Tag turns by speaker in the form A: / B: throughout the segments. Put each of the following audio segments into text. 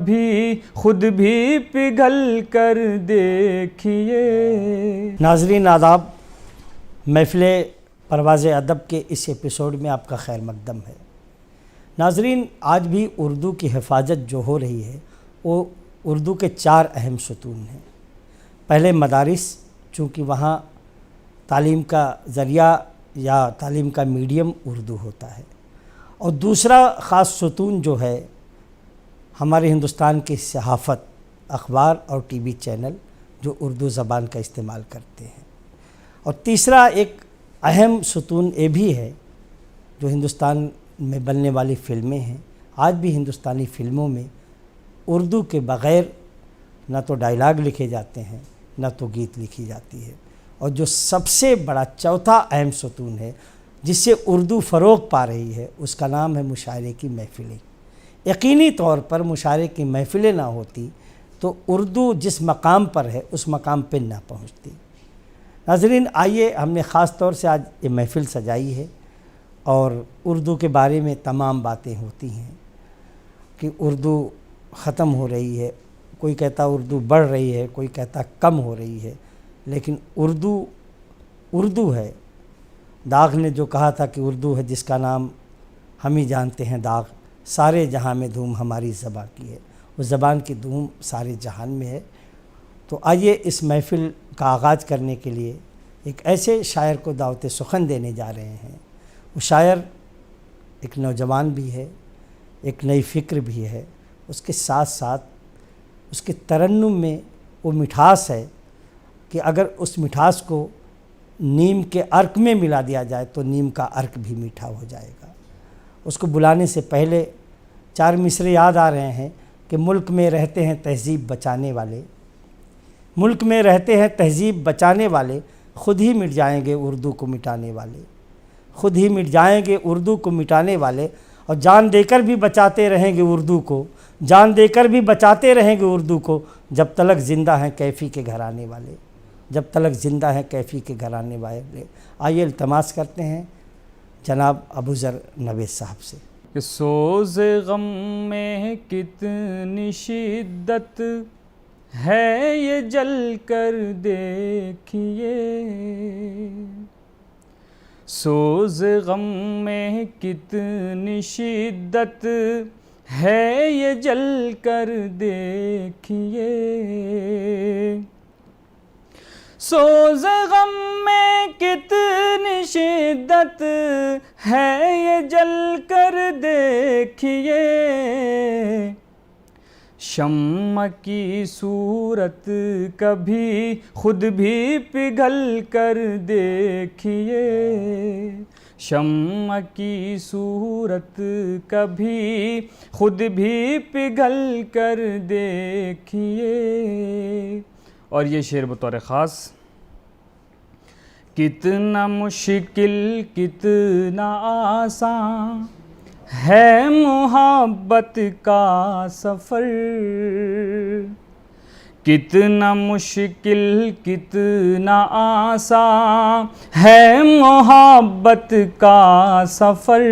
A: भी खुद भी पिघल कर देखिए।
B: नाज़रीन आदाब, महफ़िल परवाज़ अदब के इस एपिसोड में आपका खैर मक़दम है। नाज़रीन, आज भी उर्दू की हिफाजत जो हो रही है वो उर्दू के 4 अहम सतून हैं। पहले मदारिस, चूँकि वहाँ तालीम का ज़रिया या तालीम का मीडियम उर्दू होता है, और दूसरा ख़ास सतून जो है हमारे हिंदुस्तान की सहाफ़त, अखबार और टीवी चैनल जो उर्दू ज़बान का इस्तेमाल करते हैं, और तीसरा एक अहम सतून ये भी है जो हिंदुस्तान में बनने वाली फ़िल्में हैं। आज भी हिंदुस्तानी फ़िल्मों में उर्दू के बग़ैर न तो डायलॉग लिखे जाते हैं न तो गीत लिखी जाती है। और जो सबसे बड़ा चौथा अहम सतून है जिससे उर्दू फ़रोग़ पा रही है, उसका नाम है मुशायरे की महफ़िलें। यकीनी तौर पर मुशायरे की महफ़िलें ना होती तो उर्दू जिस मकाम पर है उस मकाम पर ना पहुंचती। नाज़रीन, आइए, हमने ख़ास तौर से आज ये महफ़िल सजाई है और उर्दू के बारे में तमाम बातें होती हैं कि उर्दू ख़त्म हो रही है, कोई कहता उर्दू बढ़ रही है, कोई कहता कम हो रही है, लेकिन उर्दू है। दाग़ ने जो कहा था कि उर्दू है जिसका नाम हम ही जानते हैं दाग़, सारे जहां में धूम हमारी ज़बान की है। उस ज़बान की धूम सारे जहान में है। तो आइए इस महफ़िल का आगाज़ करने के लिए एक ऐसे शायर को दावत सुखन देने जा रहे हैं। वो शायर एक नौजवान भी है, एक नई फ़िक्र भी है, उसके साथ साथ उसके तरन्नुम में वो मिठास है कि अगर उस मिठास को नीम के अर्क में मिला दिया जाए तो नीम का अर्क भी मीठा हो जाएगा। उसको बुलाने से पहले 4 मिसरे याद आ रहे हैं कि मुल्क में रहते हैं तहज़ीब बचाने वाले, मुल्क में रहते हैं तहज़ीब बचाने वाले, ख़ुद ही मिट जाएंगे उर्दू को मिटाने वाले, ख़ुद ही मिट जाएंगे उर्दू को मिटाने वाले। और जान देकर भी बचाते रहेंगे उर्दू को, जान देकर भी बचाते रहेंगे उर्दू को, जब तलक ज़िंदा हैं कैफ़ी के घराने वाले, जब तलक ज़िंदा हैं कैफ़ी के घराने वाले। आइए इल्तमास करते हैं जनाब अबू ज़र नवेद साहब से
A: कि सोज़े गम में कितनी शिद्दत है ये जल कर देखिए। सोज़े गम में कितनी शिद्दत है ये जल कर देखिए। सोज़े गम में कितनी शिद्दत है ये जल कर देखिए। शम्म की सूरत कभी खुद भी पिघल कर देखिए। शम्म की सूरत कभी खुद भी पिघल कर देखिए। और ये शेर बतौर ख़ास, कितना मुश्किल कितना आसान है मोहब्बत का सफ़र। कितना मुश्किल कितना आसान है मोहब्बत का सफ़र।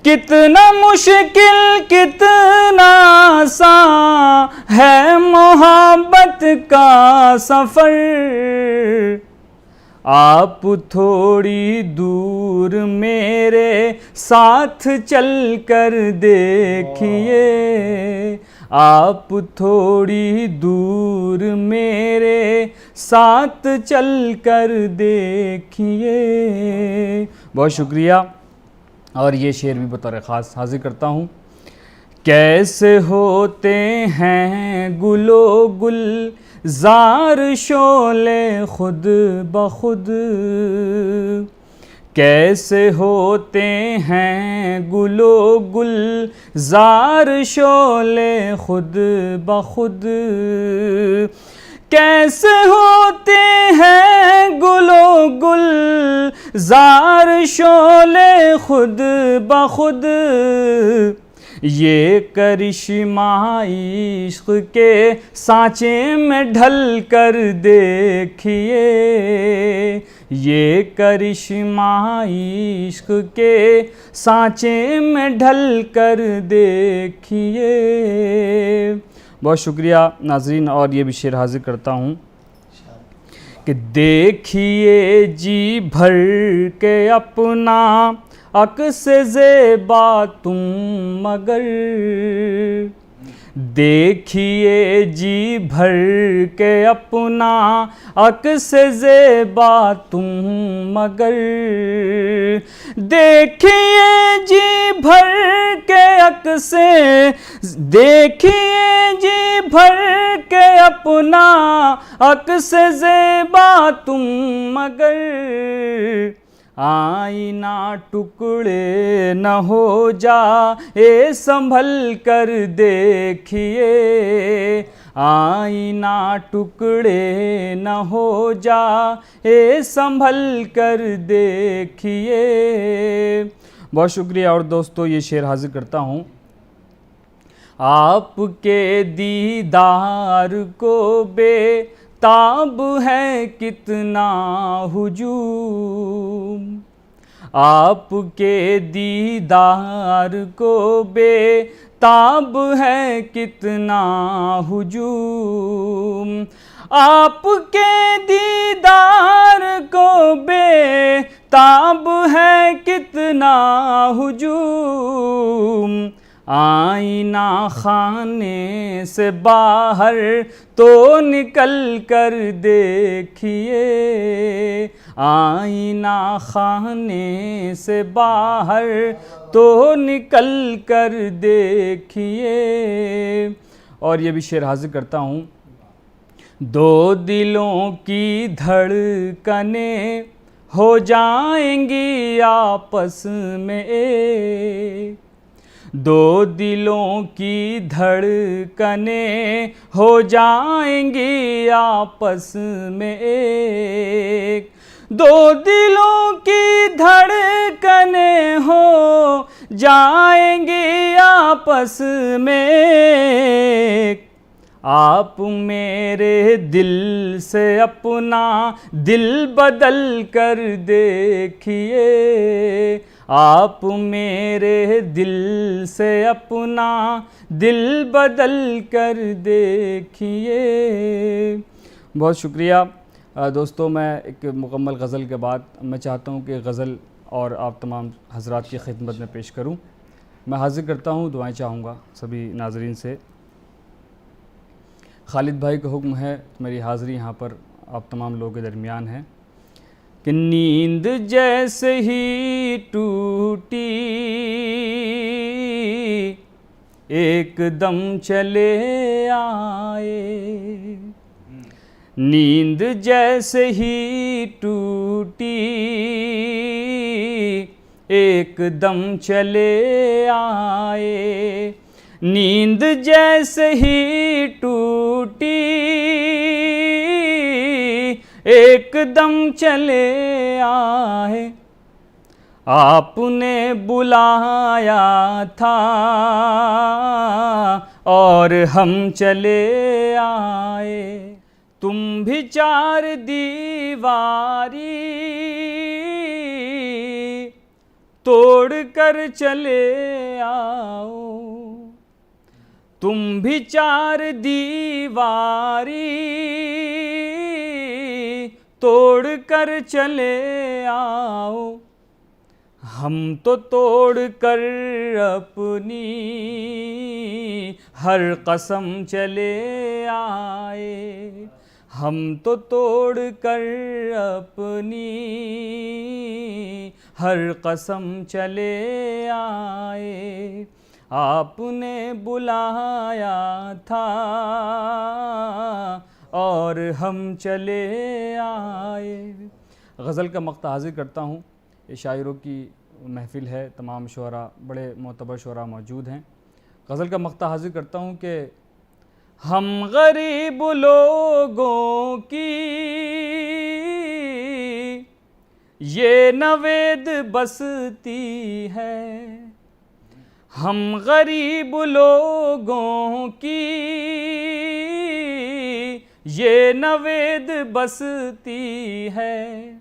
A: कितना मुश्किल कितना आसान है मोहब्बत का सफ़र। आप थोड़ी दूर मेरे साथ चल कर देखिए। आप थोड़ी दूर मेरे साथ चल कर देखिए। बहुत शुक्रिया। और ये शेर भी बतौर ख़ास हाजिर करता हूँ। कैसे होते हैं गुलो गुल ज़ार शोले खुद ब खुद। कैसे होते हैं गुलो गुल ज़ार शोले खुद ब खुद। कैसे होते हैं गुलो गुल ज़ार शोले खुद ब खुद। ये करिश्मा इश्क़ के सांचे में ढल कर देखिए। ये करिश्मा इश्क के सांचे में ढल कर देखिए। बहुत शुक्रिया नाजरीन, और ये भी शेर हाजिर करता हूँ कि देखिए जी भर के अपना अक्स ज़ेबा तुम मगर, देखिए जी भर के अपना अक्स ज़ेबा तुम मगर, देखिए जी भर के अक्स, देखिए जी भर के अपना अक्स ज़ेबा तुम मगर, आईना टुकड़े न हो जाए संभल कर देखिए, आईना टुकड़े न हो जाए संभल कर देखिए। बहुत शुक्रिया। और दोस्तों ये शेर हाजिर करता हूँ, आपके दीदार को बेताब है कितना हुजूम, आपके दीदार को बेताब है कितना हुजूम, आपके दीदार को बेताब है कितना हुजूम, आईना खाने से बाहर तो निकल कर देखिए, आईना खाने से बाहर तो निकल कर देखिए। और ये भी शेर हाजिर करता हूँ, दो दिलों की धड़कनें हो जाएंगी आपस में एक, दो दिलों की धड़कनें हो जाएंगी आपस में एक, दो दिलों की धड़कनें हो जाएंगी आपस में एक, आप मेरे दिल से अपना दिल बदल कर देखिए, आप मेरे दिल से अपना दिल बदल कर देखिए। बहुत शुक्रिया दोस्तों। मैं एक मुकम्मल गज़ल के बाद मैं चाहता हूँ कि गज़ल और आप तमाम हज़रात की खिदमत में पेश करूँ। मैं हाजिर करता हूँ, दुआएं चाहूँगा सभी नाज़रीन से। खालिद भाई का हुक्म है, मेरी हाज़िरी यहाँ पर आप तमाम लोगों के दरमियान है कि नींद जैसे ही टूटी एकदम चले आए, नींद जैसे ही टूटी एकदम चले आए, नींद जैसे ही टूटी एकदम चले आए, आपने बुलाया था और हम चले आए, तुम भी चार दीवारी तोड़ कर चले आओ, तुम भी चार दीवारी तोड़ कर चले आओ, हम तो तोड़ कर अपनी हर कसम चले आए, हम तो तोड़ कर अपनी हर कसम चले आए, आपने बुलाया था और हम चले आए। गज़ल का मक़ता हाज़िर करता हूँ। ये शायरों की महफ़िल है, तमाम शुअरा बड़े मोतबर शुअरा मौजूद हैं। गज़ल का मक़ता हाज़िर करता हूँ कि हम गरीब लोगों की ये नवेद बसती है, हम गरीब लोगों की ये नवेद बसती है,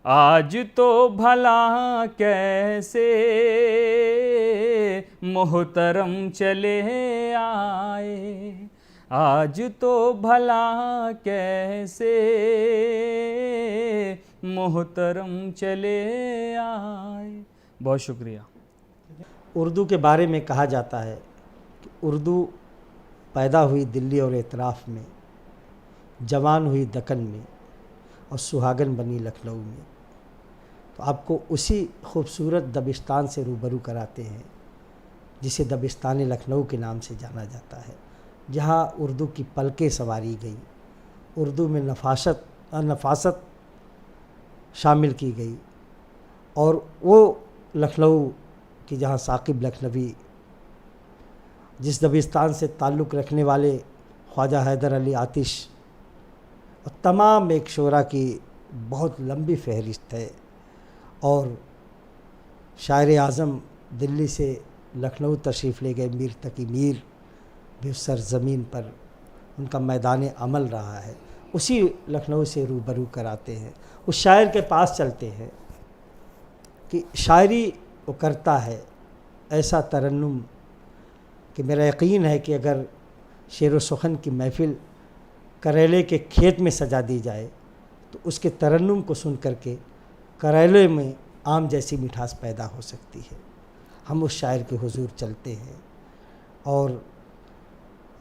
A: आज तो भला कैसे मोहतरम चले आए, आज तो भला कैसे मोहतरम चले आए। बहुत शुक्रिया।
B: उर्दू के बारे में कहा जाता है कि उर्दू पैदा हुई दिल्ली और एतराफ़ में, जवान हुई दक्कन में और सुहागन बनी लखनऊ में। तो आपको उसी खूबसूरत दबिस्तान से रूबरू कराते हैं जिसे दबिस्तान लखनऊ के नाम से जाना जाता है, जहाँ उर्दू की पलकें संवारी गई, उर्दू में नफासत शामिल की गई। और वो लखनऊ कि जहाँ साकिब लखनवी, जिस दबिस्तान से ताल्लुक़ रखने वाले ख्वाजा हैदर अली आतिश और तमाम एक शोरा की बहुत लंबी फहरिस्त है। और शायर आज़म दिल्ली से लखनऊ तशरीफ़ ले गए मीर तकी मीर भी उस सरज़मीन पर उनका मैदान अमल रहा है। उसी लखनऊ से रूबरू कराते हैं, उस शायर के पास चलते हैं कि शायरी वो करता है ऐसा तरन्नुम कि मेरा यकीन है कि अगर शेर व सुखन की महफ़िल करेले के खेत में सजा दी जाए तो उसके तरन्नुम को सुन करके करेले में आम जैसी मिठास पैदा हो सकती है। हम उस शायर के हुजूर चलते हैं और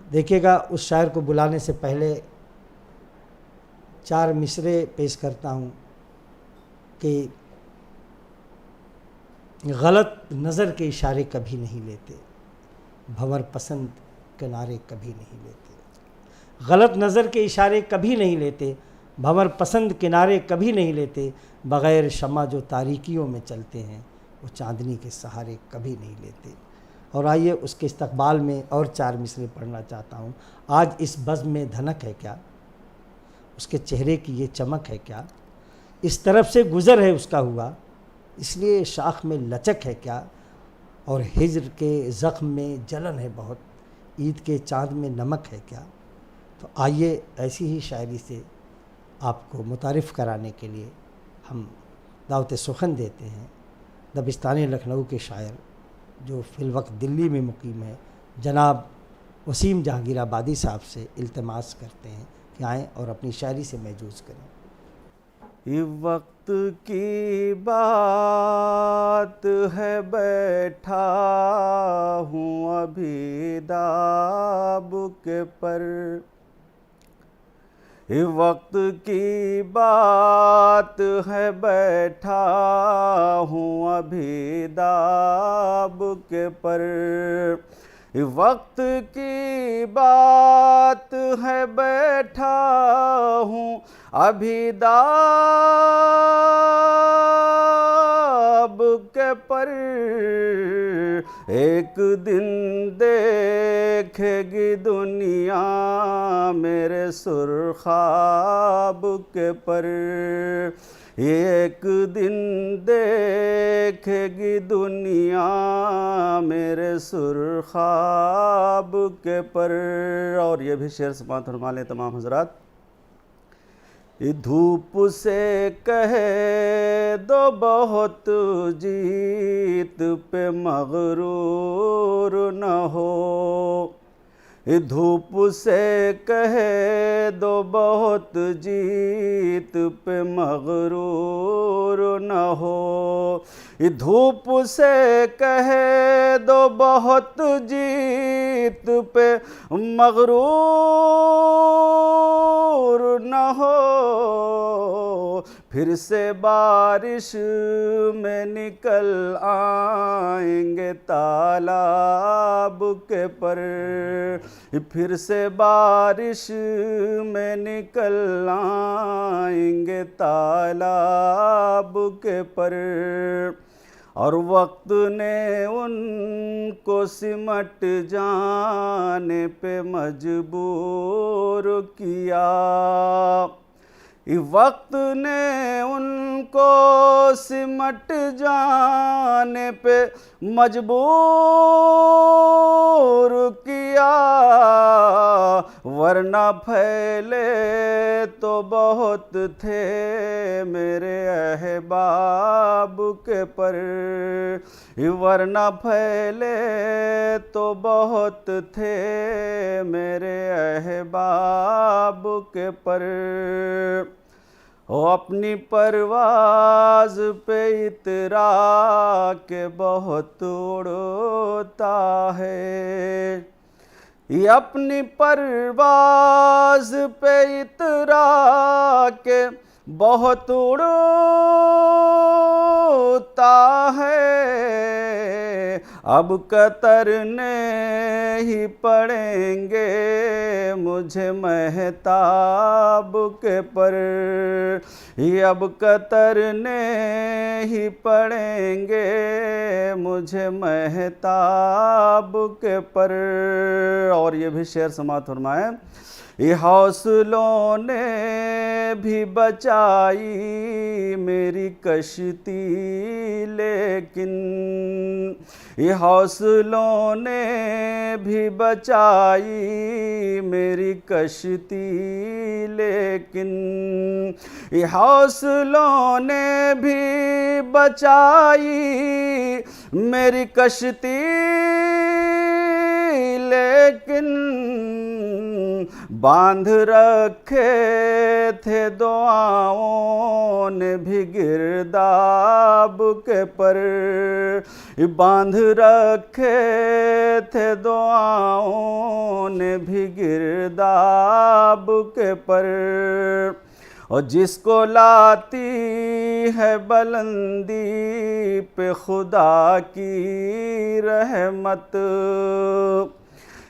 B: देखिएगा, उस शायर को बुलाने से पहले 4 मिसरे पेश करता हूँ कि गलत नज़र के इशारे कभी नहीं लेते, भंवर पसंद किनारे कभी नहीं लेते। गलत नज़र के इशारे कभी नहीं लेते, भंवर पसंद किनारे कभी नहीं लेते। बग़ैर शमा जो तारीकियों में चलते हैं वो चांदनी के सहारे कभी नहीं लेते। और आइए उसके इस्तक़बाल में और 4 मिसरे पढ़ना चाहता हूँ। आज इस बज़्म में धनक है क्या, उसके चेहरे की ये चमक है क्या, इस तरफ से गुज़र है उसका हुआ इसलिए शाख में लचक है क्या, और हिज्र के ज़ख्म में जलन है बहुत, ईद के चाँद में नमक है क्या। तो आइए ऐसी ही शायरी से आपको मुतारिफ़ कराने के लिए हम दावत सुखन देते हैं दबिस्तान लखनऊ के शायर जो फ़िलवक्त दिल्ली में मुकीम है, जनाब वसीम जहांगीर आबादी साहब से इल्तिमास करते हैं कि आएँ और अपनी शायरी से महजूज़ करें।
C: ये वक्त की बात है, बैठा हूँ अभी दाब के पर। ये वक्त की बात है, बैठा हूँ अभी दाब के पर। ये वक्त की बात है, बैठा हूँ अभी दाब के पर। एक दिन देखेगी दुनिया मेरे सुरखाब के पर। एक दिन देखेगी दुनिया मेरे सुरखाब के पर। और ये भी शेर समात फरमा लें तमाम हजरात। धूप से कहे दो बहुत जीत पे मगरूर न हो। धूप से कहे दो बहुत जीत पे मगरूर न हो। धूप से कहे दो बहुत जीत पे मगरूर न हो। फिर से बारिश में निकल आएंगे तालाब के पर। फिर से बारिश में निकल आएंगे तालाब के पर। और वक्त ने उनको सिमट जाने पे मजबूर किया। वक्त ने उनको सिमट जाने पे मजबूर किया। वरना फैले तो बहुत थे मेरे अहबाब के पर, वरना फैले तो बहुत थे मेरे अहबाब के पर। ओ अपनी परवाज़ पे इतरा के बहुत उड़ता है, ये अपनी परवाज़ पे इतरा के बहुत उड़ता है। अब कतरने ही पड़ेंगे मुझे महताब के पर, ये अब कतरने ही पड़ेंगे मुझे महताब के पर। और ये भी शेर समाअत फरमाएं। ये हौसलों ने भी बचाई मेरी कश्ती लेकिन, ये हौसलों ने भी बचाई मेरी कश्ती लेकिन, ये हौसलों ने भी बचाई मेरी कश्ती लेकिन, बांध रखे थे दुआओं ने भी गिरदाब के पर, बांध रखे थे दुआओं ने भी गिरदाब के पर। और जिसको लाती है बुलंदी पे खुदा की रहमत,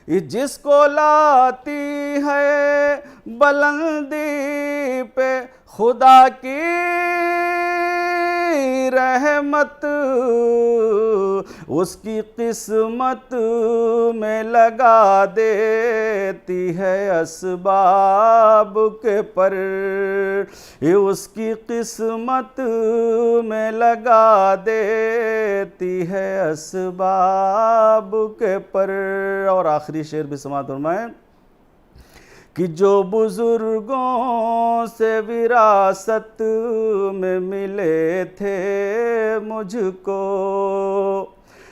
C: जिसको लाती है बुलंदी पे खुदा की रहमत, उसकी किस्मत में लगा देती है असबाब के पर, ये उसकी किस्मत में लगा देती है असबाब के पर। और आखिरी शेर भी समाअत फरमाएं कि जो बुजुर्गों से विरासत में मिले थे मुझको,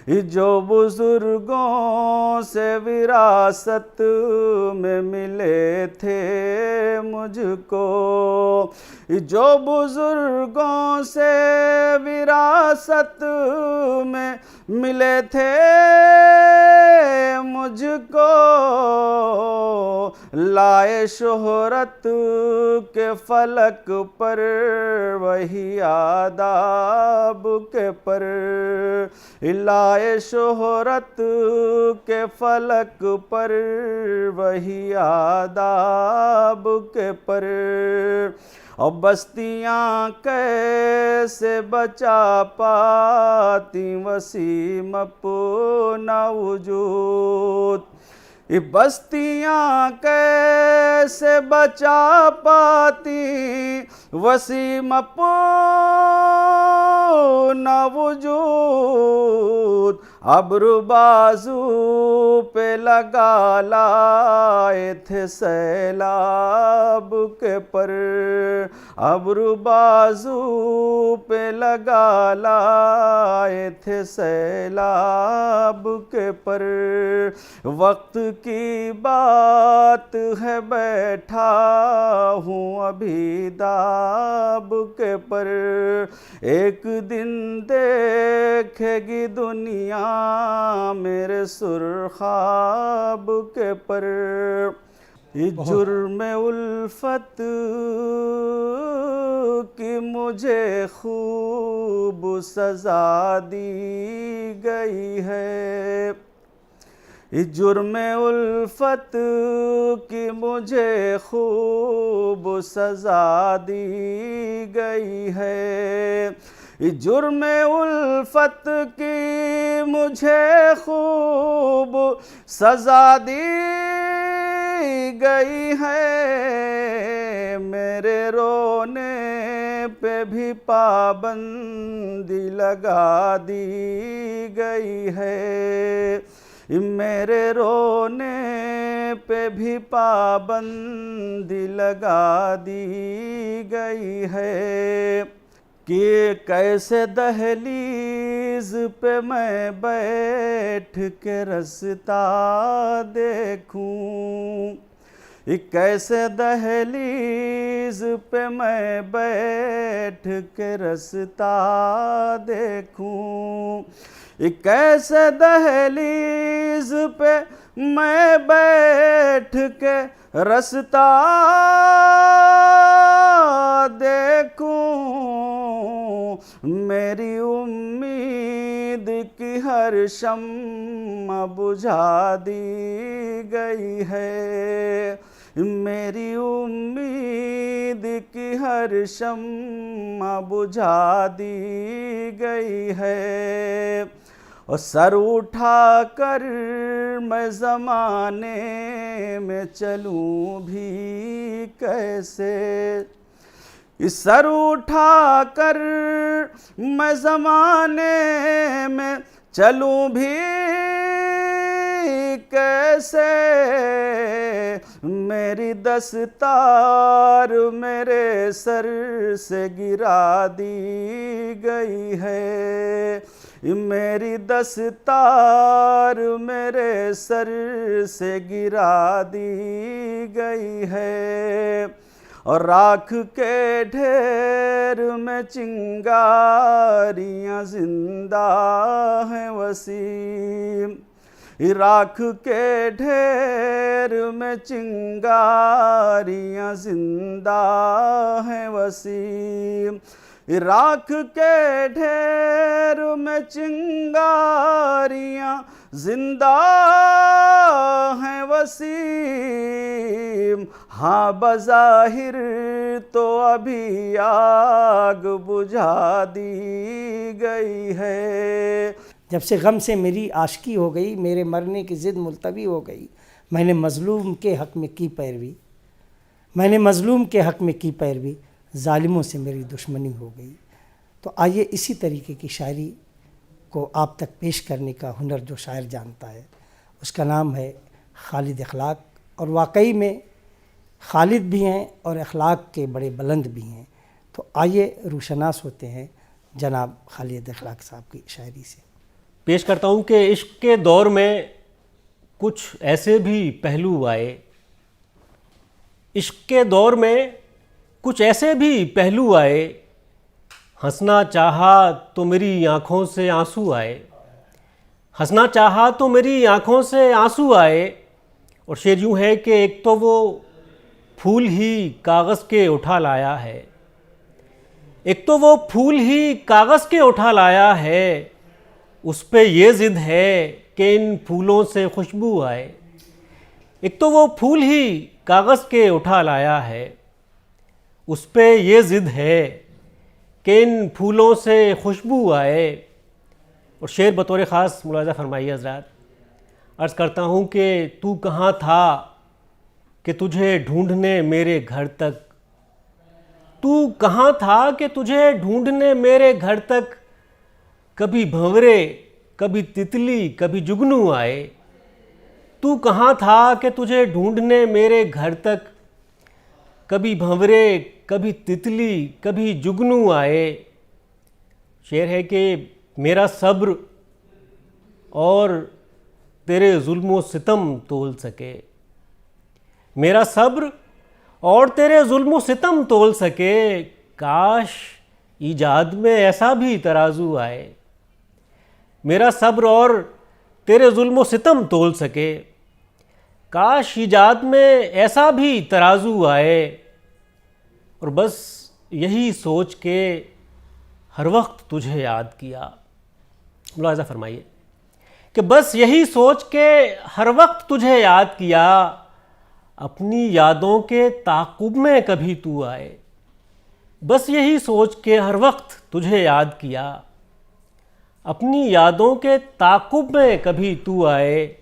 C: जो बुजुर्गों से विरासत में मिले थे मुझको, जो बुजुर्गों से विरासत में मिले थे मुझको, लाए शोहरत के फलक पर वही आदाब के पर, लाए शोहरत के फलक पर वही आदाब के पर। और बस्तियाँ कैसे बचा पाती वसीम अपना वजूद, ये बस्तियाँ कैसे बचा पाती वसीम अपना वजूद, अब्रू बाजू पे लगा लाए थे सैलाब के पर, अब्रू बाजू पे लगा लाए थे सैलाब के पर। वक्त की बात है बैठा हूँ अभी दाब के पर, एक दिन देखेगी दुनिया मेरे सुरखाब के पर। ये जुर्म उल्फत की मुझे खूब सजा दी गई है, इस जुर्म उल्फत की मुझे खूब सजा दी गई है, इस जुर्म उल्फत की मुझे खूब सजा दी गई है, मेरे रोने पे भी पाबंदी लगा दी गई है, मेरे रोने पे भी पाबंदी लगा दी गई है कि कैसे दहलीज पे मैं बैठ के रास्ता देखूं, कैसे दहलीज पे मैं बैठ के रास्ता देखूं, कैसे दहलीज पे मैं बैठ के रास्ता देखूं, मेरी उम्मीद की हर शम्मा बुझा दी गई है, मेरी उम्मीद की हर शम्मा बुझा दी गई है। और सर उठा कर मैं ज़माने में चलूं भी कैसे, इस सर उठा कर मैं ज़माने में चलूं भी कैसे, मेरी दस्तार मेरे सर से गिरा दी गई है, मेरी दस्तार मेरे सर से गिरा दी गई है। और राख के ढेर में चिंगारियां जिंदा हैं वसीम, राख के ढेर में चिंगारियां जिंदा हैं वसीम, राख के ढेर में चिंगारियां जिंदा हैं वसीम, हाँ बज़ाहिर तो अभी आग बुझा दी गई है।
B: जब से गम से मेरी आशिकी हो गई, मेरे मरने की ज़िद मुलतवी हो गई, मैंने मज़लूम के हक़ में की पैरवी, मैंने मज़लूम के हक़ में की पैरवी, ज़ालिमों से मेरी दुश्मनी हो गई। तो आइए इसी तरीके की शायरी को आप तक पेश करने का हुनर जो शायर जानता है, उसका नाम है खालिद अखलाक। और वाकई में खालिद भी हैं और अखलाक के बड़े बुलंद भी हैं। तो आइए रूशनास होते हैं जनाब खालिद अखलाक साहब की शायरी से।
D: पेश करता हूँ कि इश्क के दौर में कुछ ऐसे भी पहलू आए, इश्क के दौर में कुछ ऐसे भी पहलू आए, हंसना चाहा तो मेरी आँखों से आंसू आए, हंसना चाहा तो मेरी आँखों से आंसू आए। और शेर यूँ है कि एक तो वो फूल ही कागज़ के उठा लाया है, एक तो वो फूल ही कागज़ के उठा लाया है, उस पे ये ज़िद है कि इन फूलों से खुशबू आए। एक तो वो फूल ही कागज़ के उठा लाया है, उस पे ये ज़िद है कि इन फूलों से खुशबू आए। और शेर बतौर ख़ास मुलाज़ा फरमाइए हज़रात। अर्ज़ करता हूँ कि तू कहाँ था कि तुझे ढूंढने मेरे घर तक, तू कहाँ था कि तुझे ढूंढने मेरे घर तक, कभी भंवरे कभी तितली कभी जुगनू आए। तू कहाँ था कि तुझे ढूंढने मेरे घर तक, कभी भंवरे कभी तितली कभी जुगनू आए। शेर है कि मेरा सब्र और तेरे जुल्म सितम तोल सके, मेरा सब्र और तेरे जुल्म सितम तोल सके, काश ईजाद में ऐसा भी तराजू आए। मेरा सब्र और तेरे जुल्म सितम तोल सके, काश ईजाद में ऐसा भी तराजू आए। और बस यही सोच के हर वक्त तुझे याद किया। मुलाज़ा फरमाइए कि बस यही सोच के हर वक्त तुझे याद किया, अपनी यादों के ताक़ुब में कभी तू आए। बस यही सोच के हर वक्त तुझे याद किया, अपनी यादों के ताक़ुब में कभी तू आए।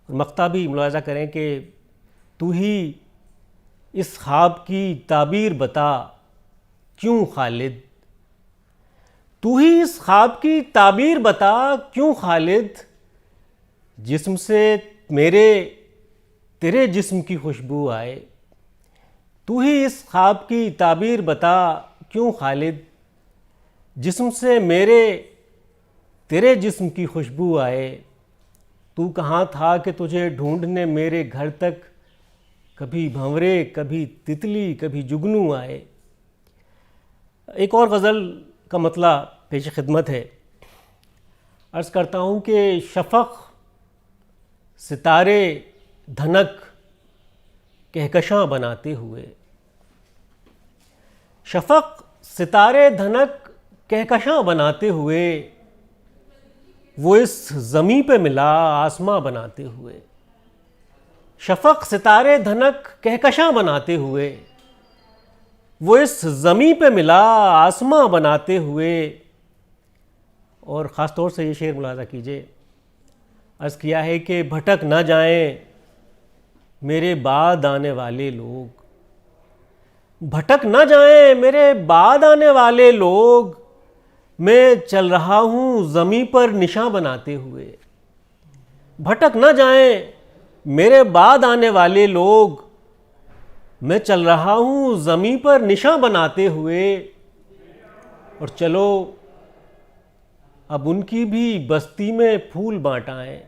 D: मक्ता भी मुलाज़ा करें कि तू ही इस ख्वाब की ताबीर बता क्यों खालिद, तू ही इस ख्वाब की ताबीर बता क्यों खालिद, जिस्म से मेरे तेरे जिस्म की खुशबू आए। तू ही इस ख्वाब की ताबीर बता क्यों खालिद, जिस्म से मेरे तेरे जिस्म की खुशबू आए। तू कहाँ था कि तुझे ढूंढने मेरे घर तक कभी भंवरे, कभी तितली, कभी जुगनू आए। एक और गज़ल का मतला पेश खिदमत है। अर्ज़ करता हूँ कि शफ़क़ सितारे धनक कहकशां बनाते हुए, शफ़क़ सितारे धनक कहकशां बनाते हुए, वो इस ज़मीं पे मिला आसमां बनाते हुए। शफ़क़ सितारे धनक कहकशां बनाते हुए, वो इस ज़मीं पे मिला आसमां बनाते हुए। और ख़ास तौर से ये शेर मुलाज़ा कीजिए। अर्ज़ किया है कि भटक ना जाएं मेरे बाद आने वाले लोग, भटक ना जाएं मेरे बाद आने वाले लोग। मैं चल रहा हूँ ज़मीं पर निशान बनाते हुए। भटक ना जाएं मेरे बाद आने वाले लोग, मैं चल रहा हूँ ज़मीं पर निशान बनाते हुए। और चलो अब उनकी भी बस्ती में फूल बाँटाएं,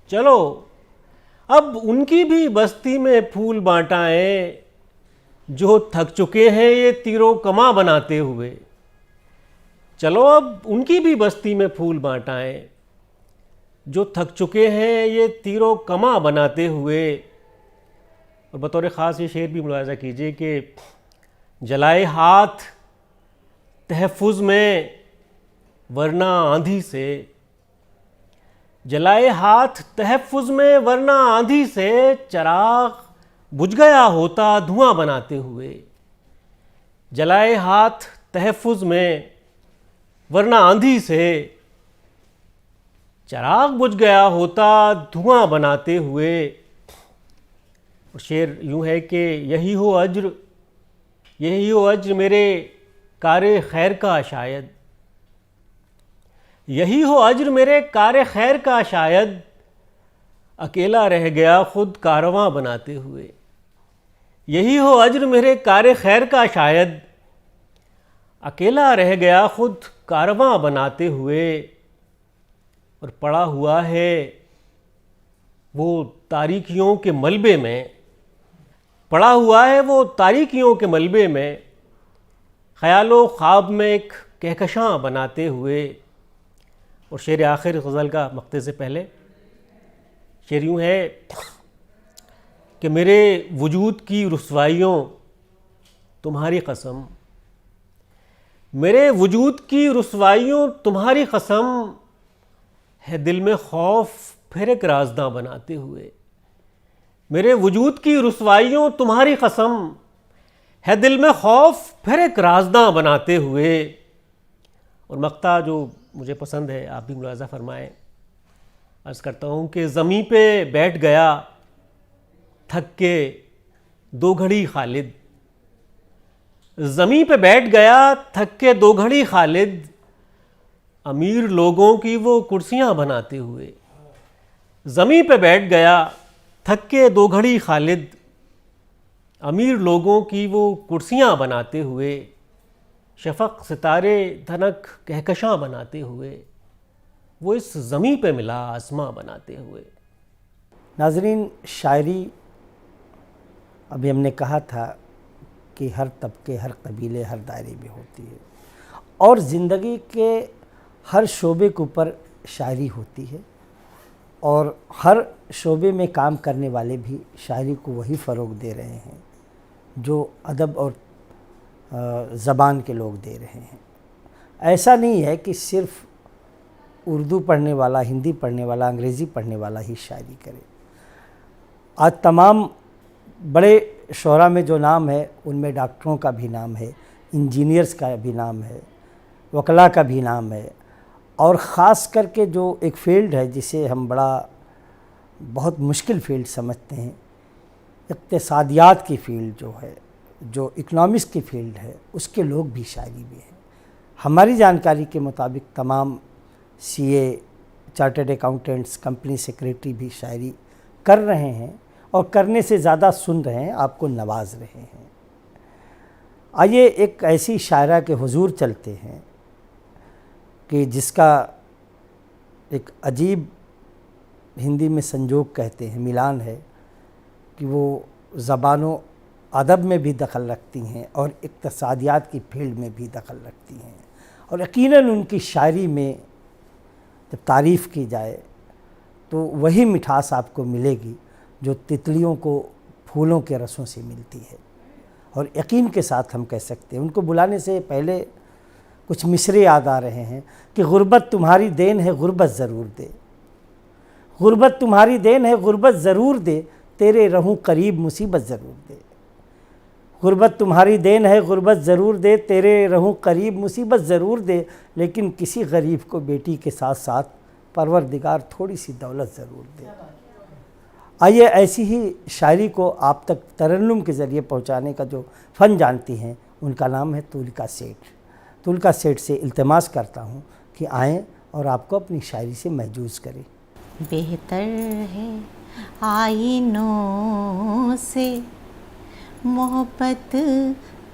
D: चलो अब उनकी भी बस्ती में फूल बाँटाएं, जो थक चुके हैं ये तीरों कमा बनाते हुए। चलो अब उनकी भी बस्ती में फूल बाँटाएं, जो थक चुके हैं ये तीरों कमा बनाते हुए। और बतौर ख़ास ये शेर भी मुलाज़ा कीजिए कि जलाए हाथ तहफ़्फ़ुज़ में वरना आंधी से, जलाए हाथ तहफ़्फ़ुज़ में वरना आंधी से, चराग बुझ गया होता धुआं बनाते हुए। जलाए हाथ तहफ़्फ़ुज़ में वरना आंधी से, चराग बुझ गया होता धुआं बनाते हुए। और शेर यूँ है कि यही हो अज्र, यही हो अज्र मेरे कारे खैर का शायद, यही हो अज्र मेरे कारे खैर का शायद। अकेला रह गया खुद कारवां बनाते हुए। यही हो अज्र मेरे कारे खैर का शायद, अकेला रह गया खुद कारवां बनाते हुए। और पड़ा हुआ है वो तारीकियों के मलबे में, पड़ा हुआ है वो तारीकियों के मलबे में, ख्यालो ख्वाब में एक कहकशां बनाते हुए। और शेर आखिर गज़ल का मक़ते से पहले शेर यूँ है कि मेरे वजूद की रुसवाइयों तुम्हारी कसम, मेरे वजूद की रुसवाइयों तुम्हारी कसम, है दिल में खौफ फिर एक राज़दां बनाते हुए। मेरे वजूद की रुसवाइयों तुम्हारी कसम, है दिल में खौफ फिर एक राज़दां बनाते हुए। और मक़ता जो मुझे पसंद है, आप भी मुलाज़ा फ़रमाएँ। अर्ज़ करता हूँ कि ज़मीं पे बैठ गया थक के दो घड़ी खालिद, ज़मीं पे बैठ गया थक के दो घड़ी खालिद, अमीर लोगों की वो कुर्सियाँ बनाते हुए। ज़मीं पे बैठ गया थक के दो घड़ी खालिद, अमीर लोगों की वो कुर्सियाँ बनाते हुए। शफ़क़ सितारे धनक कहकशां बनाते हुए, वो इस ज़मीं पे मिला आसमां बनाते हुए।
B: नाज़रीन, शायरी अभी हमने कहा था कि हर तबके, हर कबीले, हर दायरे में होती है और ज़िंदगी के हर शोबे के ऊपर शायरी होती है। और हर शोबे में काम करने वाले भी शायरी को वही फ़रोग़ दे रहे हैं जो अदब और ज़बान के लोग दे रहे हैं। ऐसा नहीं है कि सिर्फ़ उर्दू पढ़ने वाला, हिंदी पढ़ने वाला, अंग्रेज़ी पढ़ने वाला ही शायरी करे। आज तमाम बड़े शोरा में जो नाम है उनमें डॉक्टरों का भी नाम है, इंजीनियर्स का भी नाम है, वकला का भी नाम है। और ख़ास करके जो एक फ़ील्ड है जिसे हम बहुत मुश्किल फ़ील्ड समझते हैं, इक़्तिसादियात की फ़ील्ड जो है, जो इकनॉमिक्स की फ़ील्ड है, उसके लोग भी शायरी में हैं। हमारी जानकारी के मुताबिक तमाम CA, chartered accountants, company secretary भी शायरी कर रहे हैं और करने से ज़्यादा सुन रहे हैं, आपको नवाज रहे हैं। आइए एक ऐसी शायरा के हुजूर चलते हैं कि जिसका एक अजीब हिंदी में संजोग कहते हैं, मिलान है कि वो ज़बानों अदब में भी दखल रखती हैं और इक़्तिसादियात की फील्ड में भी दखल रखती हैं। और यकीनन उनकी शायरी में जब तारीफ़ की जाए तो वही मिठास आपको मिलेगी जो तितलियों को फूलों के रसों से मिलती है। और यकीन के साथ हम कह सकते हैं, उनको बुलाने से पहले कुछ मिसरे याद आ रहे हैं कि गुर्बत तुम्हारी देन है गुर्बत ज़रूर दे, गुर्बत तुम्हारी देन है गुर्बत ज़रूर दे, तेरे रहूं करीब मुसीबत ज़रूर दे। गुर्बत तुम्हारी देन है गुर्बत ज़रूर दे, तेरे रहूं करीब मुसीबत ज़रूर दे, लेकिन किसी गरीब को बेटी के साथ साथ परवरदिगार थोड़ी सी दौलत ज़रूर दे। आइए ऐसी ही शायरी को आप तक तरन्नुम के ज़रिए पहुंचाने का जो फ़न जानती हैं, उनका नाम है तुलिका सेठ। तुलिका सेठ से इल्तिमास करता हूं कि आएँ और आपको अपनी शायरी से महजूज़ करें।
E: बेहतर है आईनों से मोहब्बत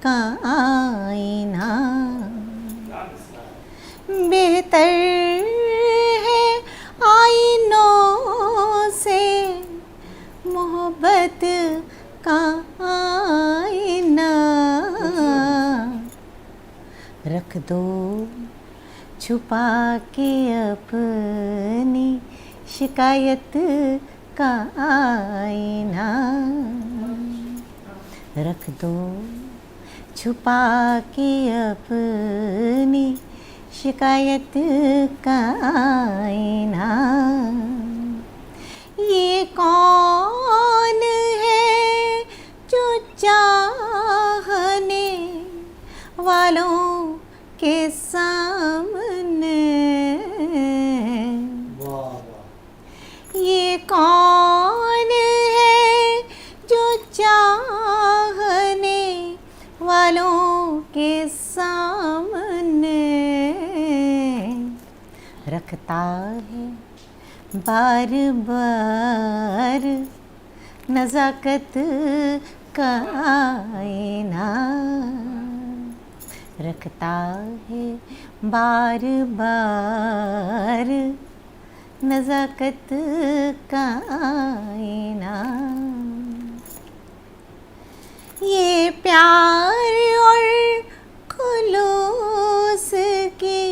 E: का आईना, बेहतर है आईनों से मोहब्बत का आईना, रख दो छुपा के अपनी शिकायत का आईना, रख दो छुपा के अपनी शिकायत का आईना। ये कौन है जो चाहने वालों के सामने, ये कौन है जो चाहने वालों के सामने रखता है बार बार नज़ाकत का आईना, रखता है बार बार नज़ाकत का आईना। ये प्यार और खुलूस की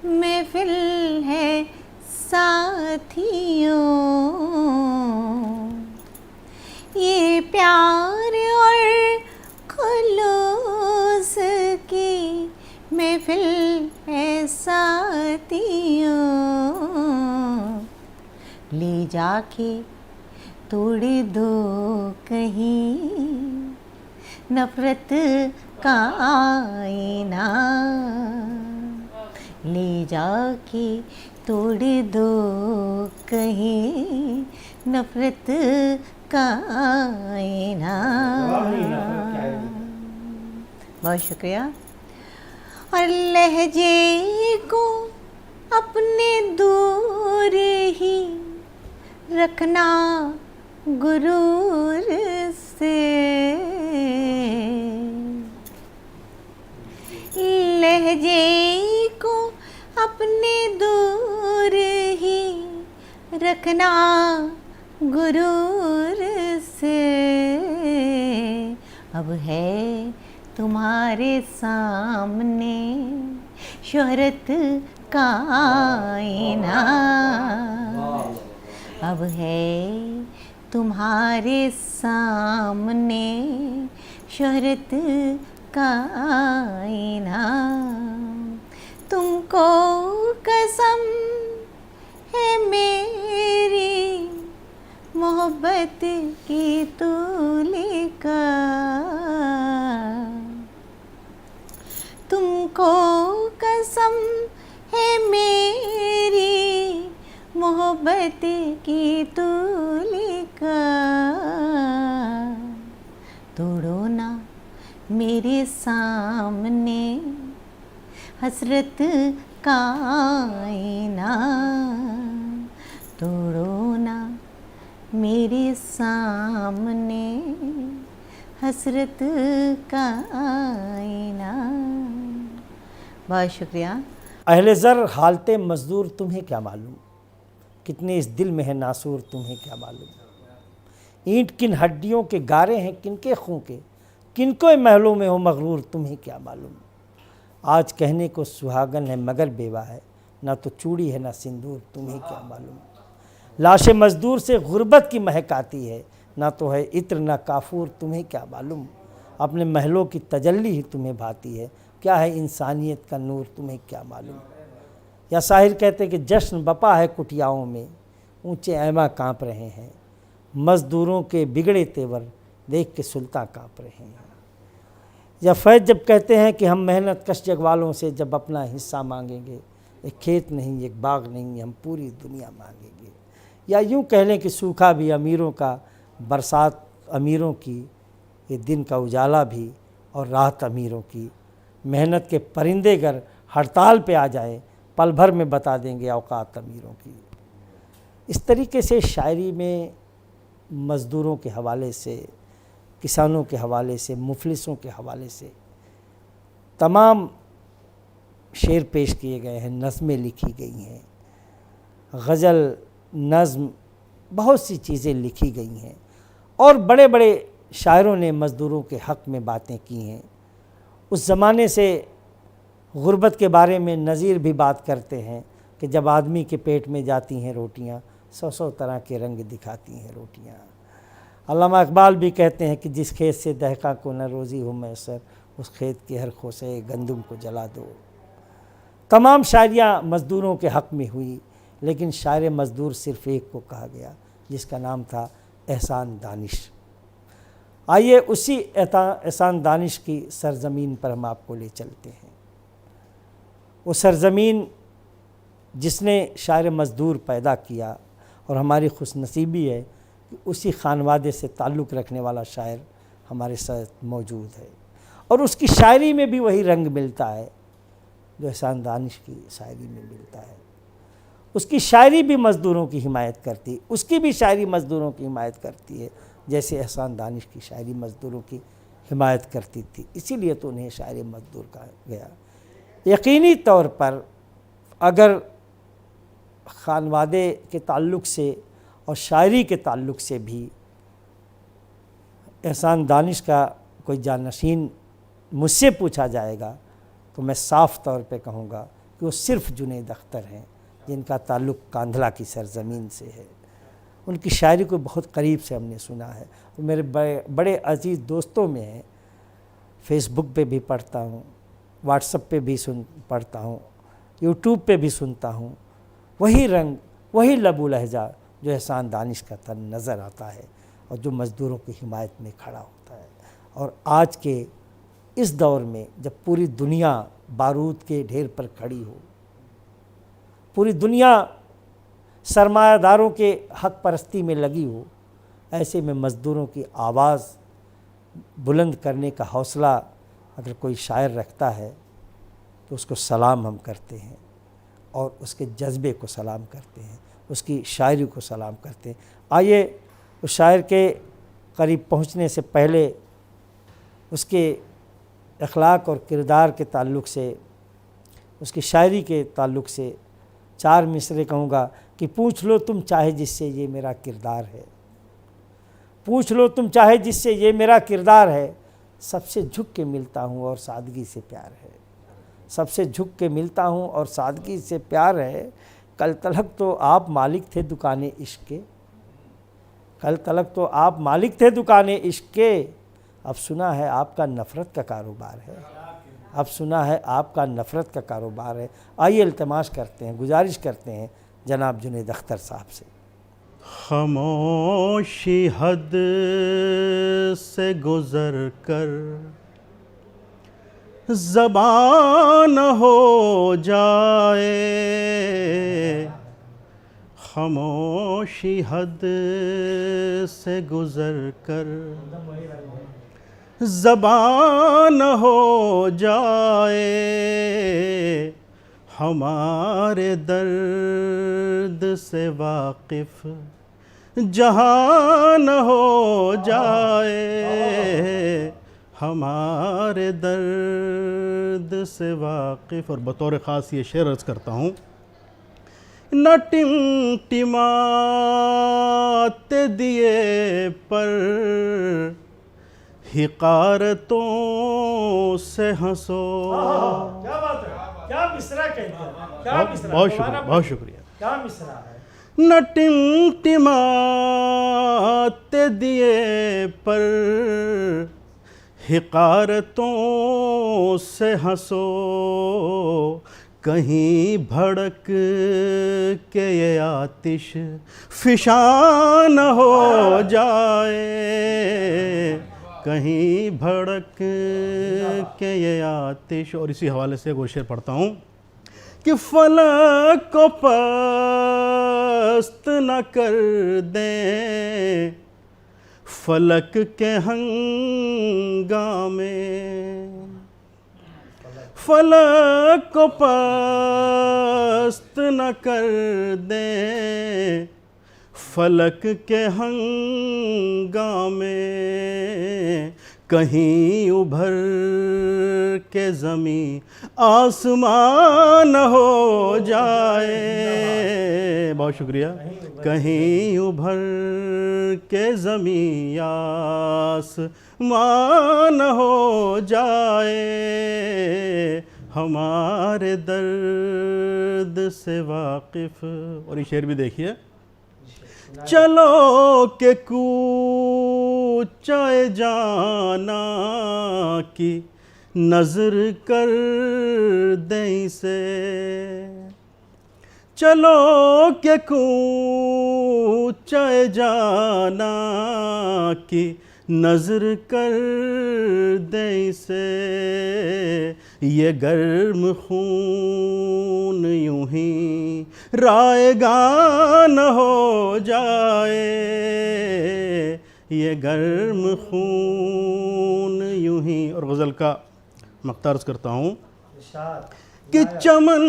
E: महफिल है साथियों, ये प्यार और खुलूस की महफिल है साथियों, ले जाके तोड़ दो कहीं नफरत का आईना, ले जाके तोड़ दो कहीं नफरत का आईना। बहुत शुक्रिया। और लहजे को अपने दूर ही रखना गुरूर से, लहजे को अपने दूर ही रखना गुरूर से, अब है तुम्हारे सामने शोहरत का आईना, अब है तुम्हारे सामने शोहरत का आईना। तुमको कसम है मेरी मोहब्बत की तुलिका, तुमको कसम है मेरी मोहब्बत की तुलिका, तोड़ो ना मेरे सामने हसरत का आईना, तोड़ो ना मेरे सामने हसरत का आईना। बहुत शुक्रिया।
B: अहले ज़र हालते मज़दूर तुम्हें क्या मालूम, कितने इस दिल में है नासूर तुम्हें क्या मालूम। ईंट किन हड्डियों के गारे हैं किनके खूं के, किनको महलों में हो मगरूर तुम्हें क्या मालूम। आज कहने को सुहागन है मगर बेवा है, ना तो चूड़ी है ना सिंदूर तुम्हें क्या मालूम। लाशे मज़दूर से गुर्बत की महक आती है, ना तो है इत्र ना काफूर तुम्हें क्या मालूम। अपने महलों की तजल्ली ही तुम्हें भाती है, क्या है इंसानियत का नूर तुम्हें क्या मालूम। या साहिर कहते कि जश्न बपा है कुटियाओं में, ऊंचे ऐमा काँप रहे हैं, मज़दूरों के बिगड़े तेवर देख के सुल्तान काँप रहे हैं। या फैज़ जब कहते हैं कि हम मेहनत कश जग वालों से जब अपना हिस्सा मांगेंगे, एक खेत नहीं एक बाग नहीं हम पूरी दुनिया मांगेंगे। या यूँ कह लें कि सूखा भी अमीरों का, बरसात अमीरों की, ये दिन का उजाला भी और रात अमीरों की। मेहनत के परिंदे गर हड़ताल पे आ जाए, पल भर में बता देंगे औकात अमीरों की। इस तरीके से शायरी में मज़दूरों के हवाले से, किसानों के हवाले से, मुफलिसों के हवाले से तमाम शेर पेश किए गए हैं, नज़में लिखी गई हैं, गज़ल नज़्म बहुत सी चीज़ें लिखी गई हैं। और बड़े बड़े शायरों ने मज़दूरों के हक़ में बातें की हैं। उस ज़माने से गुर्बत के बारे में नज़ीर भी बात करते हैं कि जब आदमी के पेट में जाती हैं रोटियां, सौ सौ तरह के रंग दिखाती हैं रोटियां। अल्लामा इकबाल भी कहते हैं कि जिस खेत से दहका को न रोज़ी हो मैसर, उस खेत के हर खोसे गंदुम को जला दो। तमाम शायरियाँ मज़दूरों के हक़ में हुई, लेकिन शायर मज़दूर सिर्फ़ एक को कहा गया जिसका नाम था एहसान दानिश। आइए उसी एहसान दानिश की सरज़मीन पर हम आपको ले चलते हैं। वो सरज़मीन जिसने शायर मज़दूर पैदा किया, और हमारी खुशनसीबी है कि उसी ख़ानवादे से ताल्लुक़ रखने वाला शायर हमारे साथ मौजूद है, और उसकी शायरी में भी वही रंग मिलता है जो एहसान दानिश की शायरी में मिलता है। उसकी शायरी भी मज़दूरों की हिमायत करती, उसकी भी शायरी मज़दूरों की हिमायत करती है, जैसे एहसान दानिश की शायरी मज़दूरों की हिमायत करती थी। इसीलिए तो उन्हें शायर मज़दूर कहा गया। यकीनी तौर पर अगर ख़ानवादे के ताल्लुक़ से और शायरी के ताल्लुक़ से भी एहसान दानिश का कोई जानशीन मुझसे पूछा जाएगा तो मैं साफ़ तौर पे कहूँगा कि वो सिर्फ़ जुनैद अख्तर हैं, जिनका ताल्लुक़ कांधला की सरज़मीन से है। उनकी शायरी को बहुत करीब से हमने सुना है, और मेरे बड़े अजीज़ दोस्तों में है। फ़ेसबुक पे भी पढ़ता हूँ, व्हाट्सएप पे भी पढ़ता हूँ, यूट्यूब पे भी सुनता हूँ। वही रंग, वही लबू लहजा जो एहसान दानिश का था नज़र आता है, और जो मज़दूरों की हिमायत में खड़ा होता है। और आज के इस दौर में जब पूरी दुनिया बारूद के ढेर पर खड़ी हो, पूरी दुनिया सरमायादारों के हक़ परस्ती में लगी हो, ऐसे में मज़दूरों की आवाज़ बुलंद करने का हौसला अगर कोई शायर रखता है तो उसको सलाम हम करते हैं, और उसके जज्बे को सलाम करते हैं, उसकी शायरी को सलाम करते हैं। आइए उस शायर के करीब पहुंचने से पहले उसके अखलाक और किरदार के ताल्लुक़ से, उसकी शायरी के ताल्लुक़ से 4 मिसरे कहूँगा कि पूछ लो तुम चाहे जिससे ये मेरा किरदार है, पूछ लो तुम चाहे जिससे ये मेरा किरदार है, सबसे झुक के मिलता हूँ और सादगी से प्यार है, सबसे झुक के मिलता हूँ और सादगी से प्यार है। कल तलक तो आप मालिक थे दुकाने इश्क के, कल तलक तो आप मालिक थे दुकाने इश्क के, अब सुना है आपका नफ़रत का कारोबार है, अब सुना है आपका नफ़रत का कारोबार है। आइए इल्तिमास करते हैं, गुजारिश करते हैं जनाब जुनैद अख्तर साहब से।
C: खामोशी हद से गुज़र कर ज़बान हो जाए, खामोशी हद से गुज़र कर ज़बान हो जाए, हमारे दर्द से वाकिफ़ जहान हो जाए, हमारे दर्द से वाकिफ। और बतौर ख़ास ये शेर अर्ज़ करता हूँ। न टिमटिमाते दिए पर हिकारतों से हंसो।
B: क्या बात है, क्या मिसरा कहते हैं, क्या मिसरा,
C: बहुत शुक्रिया, बहुत शुक्रिया।
B: क्या मिसरा है।
C: न टिमटिमाते दिए पर हिकारतों से हंसो, कहीं भड़क के ये आतिश फिशान हो जाए, कहीं भड़क के ये आतिश। और इसी हवाले से एक शेर पढ़ता हूँ कि फलक को पस्त न कर दें फलक के हंगामे, फलक को पस्त न कर दें फलक के हंगामे, कहीं उभर के ज़मीं आसमान हो जाए। बहुत शुक्रिया। कहीं उभर के ज़मीं आसमान हो जाए, हमारे दर्द से वाकिफ। और ये शेर भी देखिए। चलो के कूचाए जाना की नज़र कर दें से, चलो के कूचाए जाना की नज़र कर दें से, ये गर्म खून यूं ही रायगान हो जाए, ये गर्म खून यूं ही। और गज़ल का मख्तार्ज़ करता हूँ कि चमन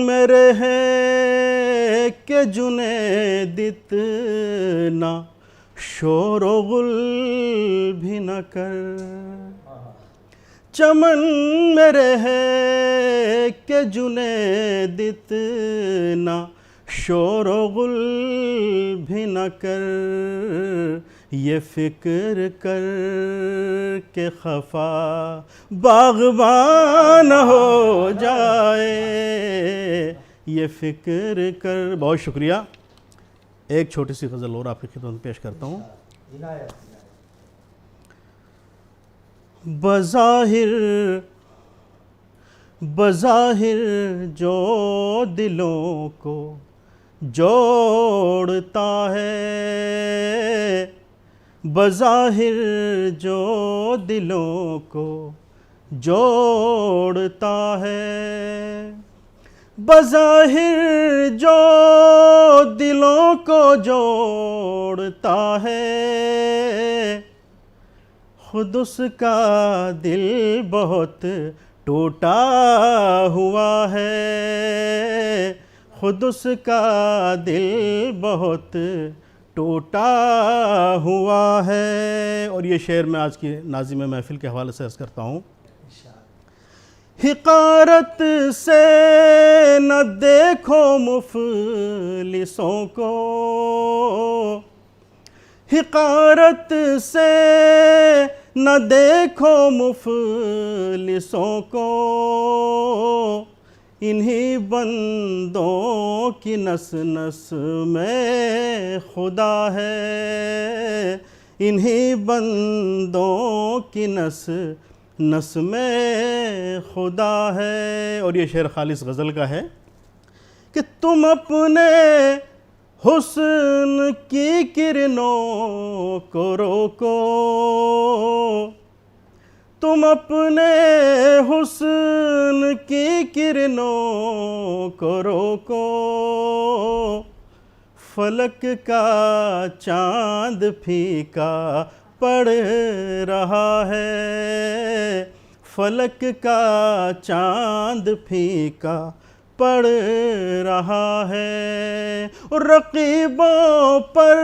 C: मेरे है के जुनैद इतना शोर व गुल भी न कर, चमन मेरे है के जुनैद इतना शोर व गुल भी न कर, ये फ़िक्र कर के खफा बाग़बान हो जाए, ये फ़िक्र कर। बहुत शुक्रिया। एक छोटी सी गज़ल और आपकी खिदमत में पेश करता हूँ। बज़ाहिर जो दिलों को जोड़ता है, बज़ाहिर जो दिलों को जोड़ता है, बज़ाहिर जो दिलों को जोड़ता है, खुद उसका दिल बहुत टूटा हुआ है, खुद उसका दिल बहुत टूटा हुआ है। और ये शेर मैं आज की नाज़िम महफ़िल के हवाले से अर्ज़ करता हूँ। हिकारत से न देखो मुफ़लिसों को, हिकारत से न देखो मुफ़लिसों को, इन्हीं बंदों की नस नस में खुदा है, इन्हीं बंदों की नस नस में खुदा है। और ये शेर खालिस गज़ल का है कि तुम अपने हुस्न की किरणों को रोको, तुम अपने हुस्न की किरणों को रोको, फलक का चाँद फीका पड़ रहा है, फलक का चाँद फीका पड़ रहा है। और रकीबों पर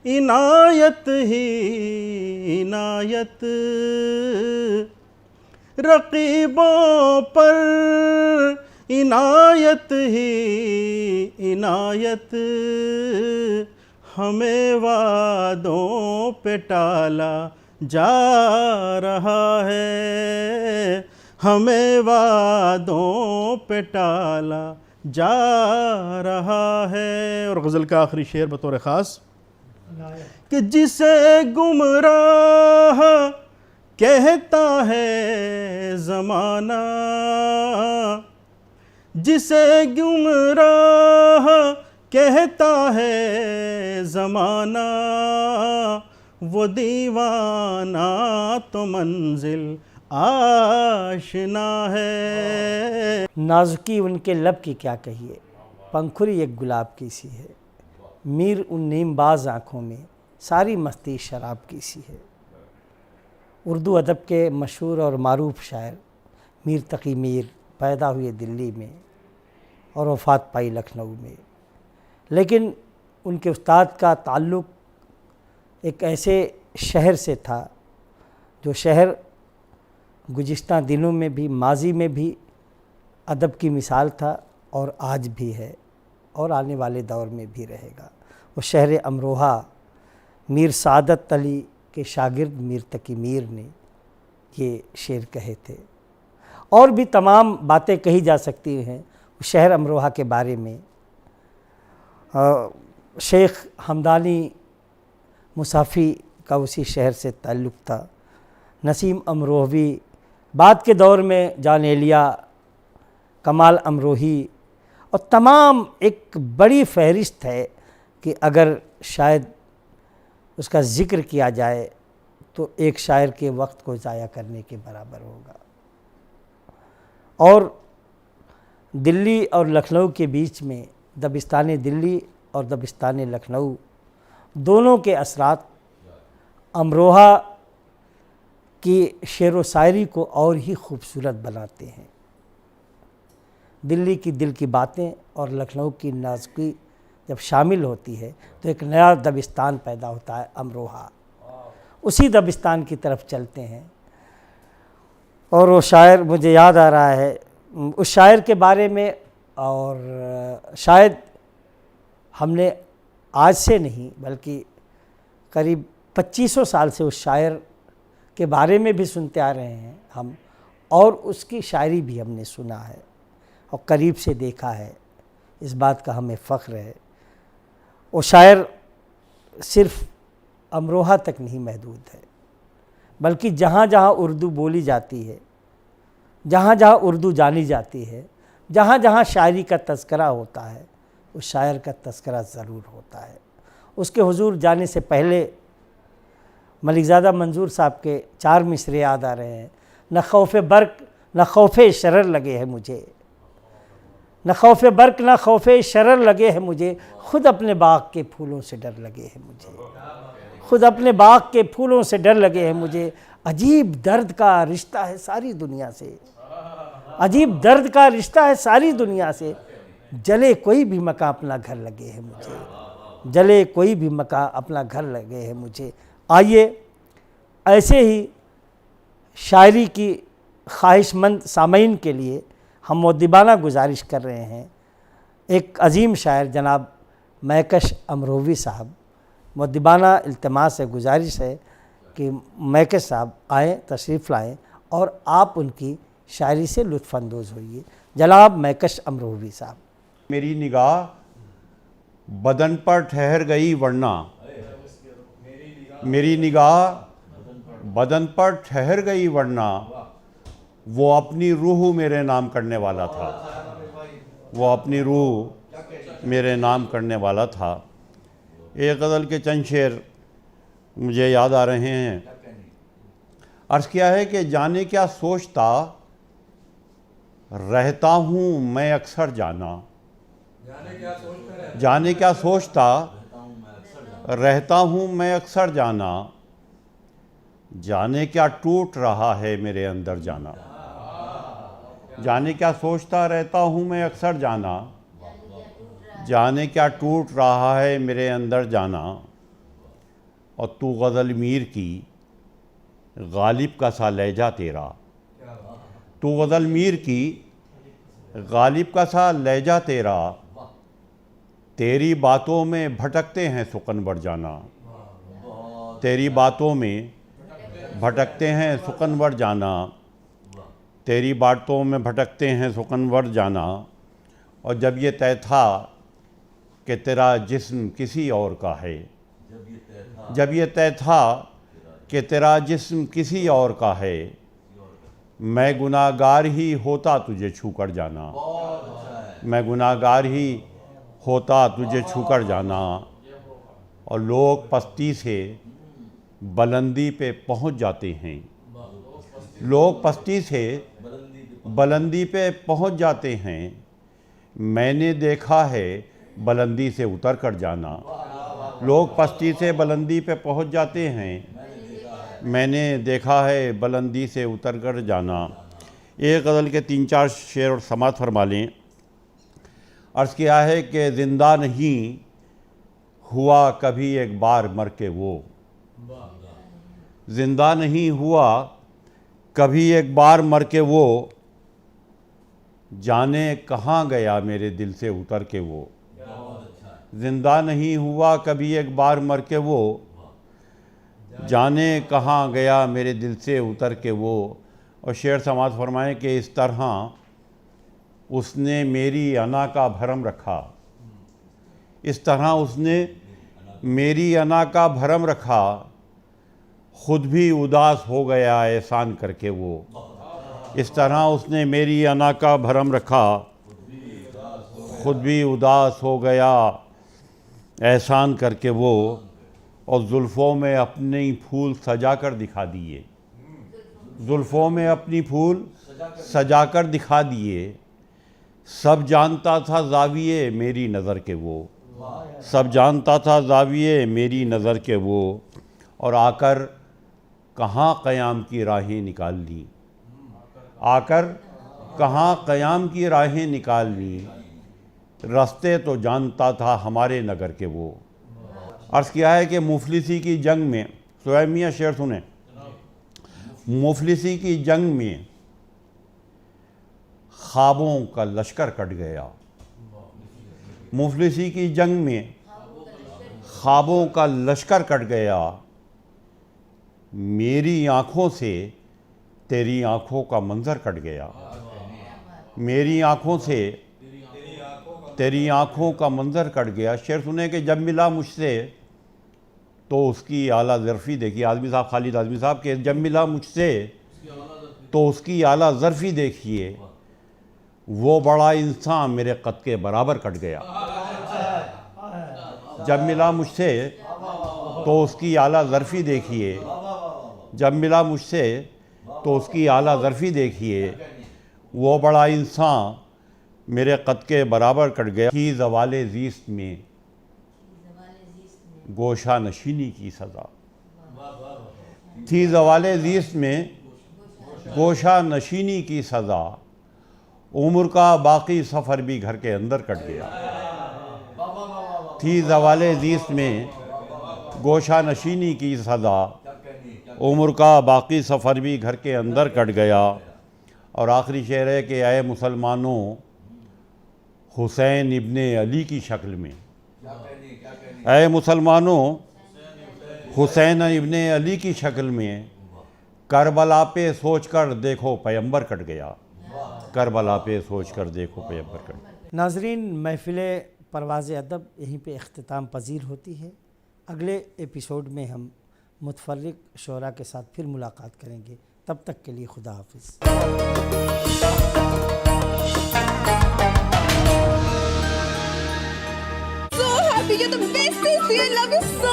C: इनायत ही इनायत, रकीबों पर इनायत ही इनायत, हमें वादों पे टाला जा रहा है, हमें वादों पे टाला जा रहा है। और गज़ल का आखिरी शेर बतौर ख़ास कि जिसे गुमराह कहता है ज़माना, जिसे गुमराह कहता है ज़माना, वो दीवाना तो मंजिल आशना है।
B: नाजुकी उनके लब की क्या कहिए, पंखुरी एक गुलाब की सी है, मीर उन नीमबाज आँखों में सारी मस्ती शराब की सी है। उर्दू अदब के मशहूर और मारूफ शायर मीर तकी मीर पैदा हुए दिल्ली में और वफ़ात पाई लखनऊ में, लेकिन उनके उस्ताद का ताल्लुक़ एक ऐसे शहर से था जो शहर गुज़िश्ता दिनों में भी, माजी में भी अदब की मिसाल था और आज भी है और आने वाले दौर में भी रहेगा। वो शहर अमरोहा मीर सादत अली के शागिर्द मीर तकी मीर ने ये शेर कहे थे। और भी तमाम बातें कही जा सकती हैं शहर अमरोहा के बारे में। शेख हमदानी मुसाफ़ी का उसी शहर से ताल्लुक़ था। नसीम अमरोहवी, बाद के दौर में जान एलिया, कमाल अमरोही और तमाम एक बड़ी फहरिस्त है कि अगर शायद उसका ज़िक्र किया जाए तो एक शायर के वक्त को ज़ाया करने के बराबर होगा। और दिल्ली और लखनऊ के बीच में दबिस्तान दिल्ली और दबिस्तान लखनऊ दोनों के असरात अमरोहा की शेर व शायरी को और ही खूबसूरत बनाते हैं। दिल्ली की दिल की बातें और लखनऊ की नाज़ुकी जब शामिल होती है तो एक नया दबिस्तान पैदा होता है अमरोहा। उसी दबिस्तान की तरफ चलते हैं। और वो शायर मुझे याद आ रहा है उस शायर के बारे में, और शायद हमने आज से नहीं बल्कि करीब 2500 साल से उस शायर के बारे में भी सुनते आ रहे हैं हम, और उसकी शायरी भी हमने सुना है और करीब से देखा है। इस बात का हमें फ़ख्र है। वो शायर सिर्फ़ अमरोहा तक नहीं महदूद है, बल्कि जहाँ जहाँ उर्दू बोली जाती है, जहाँ जहाँ उर्दू जानी जाती है, जहाँ जहाँ शायरी का तज़किरा होता है, उस शायर का तज़किरा ज़रूर होता है। उसके हुजूर जाने से पहले मलिकज़ादा मंजूर साहब के 4 मिसरे याद आ रहे हैं। न खौफ बर्क न खौफ शरर लगे है मुझे, न खौफ बर्क न खौफ शरर लगे है मुझे, खुद अपने बाग के फूलों से डर लगे है मुझे, खुद अपने बाग के फूलों से डर लगे है मुझे। अजीब दर्द का रिश्ता है सारी दुनिया से, अजीब दर्द का रिश्ता है सारी दुनिया से, जले कोई भी मकान अपना घर लगे है मुझे, जले कोई भी मकान अपना घर लगे है मुझे। आइए ऐसे ही शायरी की ख्वाहिशमंद सामीन के लिए हम मुद्दिबाना गुजारिश कर रहे हैं। एक अजीम शायर जनाब मैकश अमरोवी साहब, मुद्दिबाना इल्तिमास से गुजारिश है कि मैकश साहब आएँ, तशरीफ़ लाएँ और आप उनकी शायरी से लुत्फ़अंदोज़ होइए। जनाब मैकश अमरोवी साहब।
F: मेरी निगाह बदन पर ठहर गई वरना, मेरी निगाह बदन पर ठहर गई वरना, वो अपनी रूह मेरे नाम करने वाला था, वो अपनी रूह मेरे नाम करने वाला था। एक गज़ल के चंद शेर मुझे याद आ रहे हैं। अर्ज़ किया है कि जाने क्या सोचता रहता हूँ मैं अक्सर जाना, जाने क्या सोचता रहता हूँ मैं अक्सर जाना, जाने क्या टूट रहा है मेरे अंदर जाना, जाने क्या सोचता रहता हूँ मैं अक्सर जाना, जाने क्या टूट रहा है मेरे अंदर जाना। और तू गज़ल मीर की गालिब का सा लहजा तेरा, तू गज़ल मीर की गालिब का सा लहजा तेरा, तेरी बातों में भटकते हैं सुकनवर जाना, तेरी बातों में भटकते हैं सुकनवर जाना, तेरी बातों में भटकते हैं सुकनवर जाना। और जब ये तय था कि तेरा जिस्म किसी और का है, जब ये तय था कि तेरा जिस्म किसी और का है, मैं गुनाहगार ही होता तुझे छूकर जाना, मैं गुनाहगार ही होता तुझे छूकर जाना। और लोग पस्ती से बुलंदी पे पहुंच जाते हैं, लोग पस्ती से बुलंदी पे पहुंच जाते हैं, मैंने देखा है बुलंदी से उतर कर जाना। लोग पस्ती से बुलंदी पे पहुंच जाते हैं, मैंने देखा है बुलंदी से उतर कर जाना। एक गज़ल के 3-4 शेर और समात फरमा लें। अर्ज़ किया है कि ज़िंदा नहीं हुआ कभी एक बार मर के वो, ज़िंदा नहीं हुआ कभी एक बार मर के वो, जाने कहाँ गया मेरे दिल से उतर के वो, ज़िंदा नहीं हुआ कभी एक बार मर के वो, जाने कहाँ गया मेरे दिल से उतर के वो। और शेर समात फरमाएं कि इस तरह उसने मेरी अना का भरम रखा, इस तरह उसने मेरी अना का भरम रखा, खुद भी उदास हो गया एहसान करके वो, इस तरह उसने मेरी अना का भरम रखा, खुद भी उदास हो गया एहसान करके वो। और जुल्फ़ों में अपने फूल सजा कर दिखा दिए, जुल्फ़ों में अपनी फूल सजा कर दिखा दिए, सब जानता था ज़ाविये मेरी नज़र के वो, सब जानता था ज़ाविये मेरी नज़र के वो। और आकर कहाँ क़याम की राहें निकाल ली, आकर कहाँ क़याम की राहें निकाल ली, रास्ते तो जानता था हमारे नगर के वो। अर्ज़ किया है कि मुफलिसी की जंग में, सुहैब मियां शेर सुने, मुफलिसी की जंग में ख्वाबों का लश्कर कट गया, मुफलिसी की जंग में ख्वाबों का लश्कर कट गया, मेरी आँखों से तेरी आँखों का मंज़र कट गया, मेरी आँखों से तेरी आँखों का मंज़र कट गया। शेर सुने कि जब मिला मुझसे तो उसकी आला ज़र्फ़ी देखी, आज़मी साहब, खालिद आज़मी साहब के, जब मिला मुझसे तो उसकी आला ज़र्फ़ी देखिए, वो बड़ा इंसान मेरे कद के बराबर कट गया। जब मिला मुझसे तो उसकी आला ज़र्फ़ी देखिए, जब मिला मुझसे तो उसकी आला ज़र्फ़ी देखिए, वो बड़ा इंसान मेरे कद के बराबर कट गया। थी ज़वाले ज़ीस्त में गोशा नशीनी की सज़ा, थी ज़वाले ज़ीस्त में गोशा नशीनी की सज़ा, उम्र का बाकी सफ़र भी घर के अंदर कट गया। थी ज़वाले ज़ीस्त में गोशा नशीनी की सज़ा, उम्र का बाकी सफ़र भी घर के अंदर कट गया। और आखिरी शेर है कि आए मुसलमानों हुसैन इब्ने अली की शक्ल में, ऐ मुसलमानों हुसैन इब्ने अली की शक्ल में, करबला पे सोच कर देखो पैगंबर कट गया, करबला पे सोच कर देखो पैगंबर कट गया।
B: नाजरीन, महफिल परवाज़ अदब यहीं पे इख्तिताम पजीर होती है। अगले एपिसोड में हम मुतफर्रिक शोरा के साथ फिर मुलाकात करेंगे। तब तक के लिए खुदा हाफिज़।
G: You're the best sister. I love you so